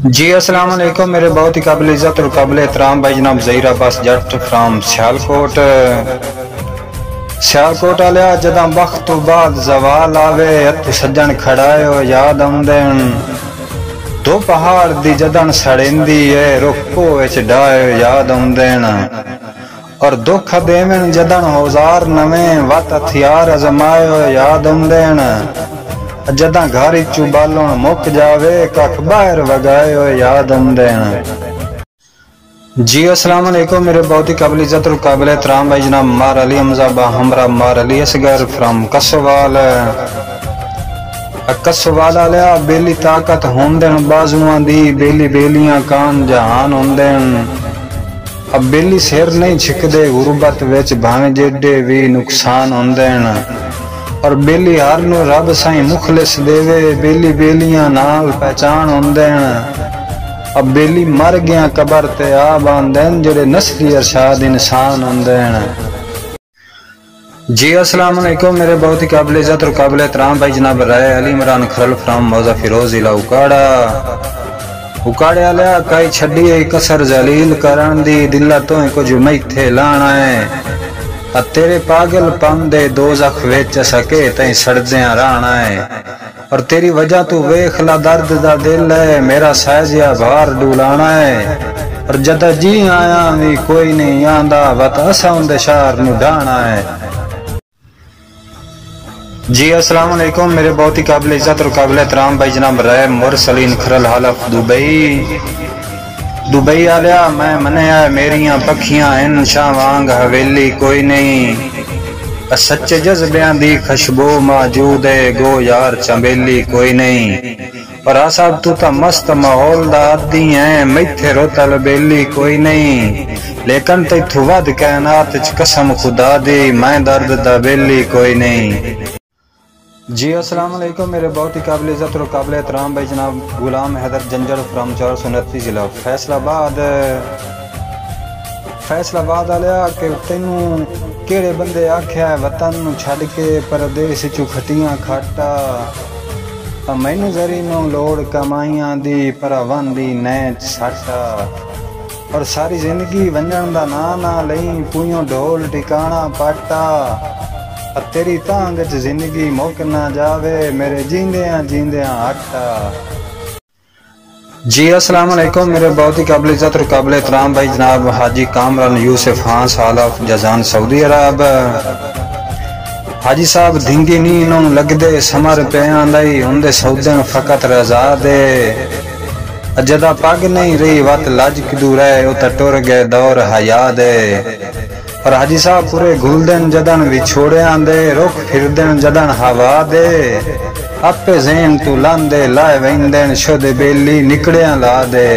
جی السلام علیکم میرے بہت ہی قابل عزت اور قابل احترام بھائی جناب ظہیر عباس جٹ فرام سیالکوٹ والیا جداں وقت تو بعد زوال آوے ہتھ سجن کھڑائے ہو یاد آمدن دو پہاڑ دی جدن سڑیندی ہے رخ وچ ڈائے یاد آمدن اور دکھ دیون جدن ہوزار نویں وت ہتھیار ازمائے ہو یاد آمدن جداں گھر چو بالون مک جاوے ککھ باہر وگائے ہوئے یاد آمدن۔ جی السلام علیکم میرے بہت ہی قابل عزت اور قابل احترام بھائی جناب مار علی حمزہ با ہمراہ مار علی اصغر فرام کسوال آلیا بیلی طاقت ہوندن بازوان دی بیلی بیلیاں کان جہان ہوندن اب بیلی سیر نہیں چھکدے غربت وچ بھاویں جیڈے بھی نقصان ہوندن اور بیلی ہر نو رب سائیں مخلص دیوے بیلی بیلیاں نال پہچان ہوندن اب بیلی مر گیا قبر تے آب آندن جڑے نسلی ارشاد انسان ہوندن۔ جی السلام علیکم میرے بہت ہی قابل عزت اور قابل احترام بھائی جناب رائے علی عمران کھرل فرام موضع فیروز ضلع اکاڑے آلیا کئی چھڈی ہے کسر ذلیل کرن دی دلہ تو کچھ میتھے لانا ہے تیرے پاگل پن دے دوزخ وچ سکے تائیں سڑدیاں رانا ہے اور تیری وجہ تو ویکھ لا درد دا دل ہے میرا سائزیا بھار ڈولانا ہے اور جدہ جی آیا بھی کوئی نہیں آندا وط اسا اندے شہر نو ڈانا ہے۔ جی السلام علیکم میرے بہت ہی قابل عزت اور قابل احترام بھائی جناب رائے مرسلین کھرل حلف دبئی آلیا میں منیا میریاں پکھیاں ان شاہ وانگ حویلی کوئی نہیں سچے جذبیاں دی خوشبو موجود ہے گو یار چنبیلی کوئی نہیں اور آساب تو تا مست ماحول دا عدی ہیں میتھے روتل بیلی کوئی نہیں لیکن تے تو ود کائنات چ قسم خدا دی میں درد دا بیلی کوئی نہیں۔ جی السلام علیکم میرے بہت ہی قابل عزت اور قابل احترام بھائی جناب غلام حیدر جنجر فرام 429 ضلع فیصل آباد آلیا کہ تینوں کیڑے بندے آکھیا ہے وطن نو چھڈ کے پردیس چو کھٹیاں کھاٹا مینوں ذری نو لوڑ کمائیاں دی پراون دی نیچ ساٹا اور ساری زندگی ونجن دا نہ لئی پویوں ڈھول ٹکانا پاٹا تیری تانگ چ زندگی مک نہ جاوے میرے جیندیاں آٹا۔ جی السلام علیکم میرے بہت ہی قابل عزت اور قابل احترام بھائی جناب حاجی کامران یوسف خان سالف جزان سعودی عرب حاجی صاحب دھنگی نینوں لگدے سمر پیان دائی ہوندے سعودین فقط رضا دے جدہ پاگ نہیں رہی وقت لج کدو رہے اتا ٹور گئے دور حیا دے اور حاجی صاحب پورے گھل دن جدن بھی چھوڑے آندے رخ پھر دن جدن ہوا دے اپے زین تو لاندے لائے ویندن شد بیلی نکڑیاں لا دے۔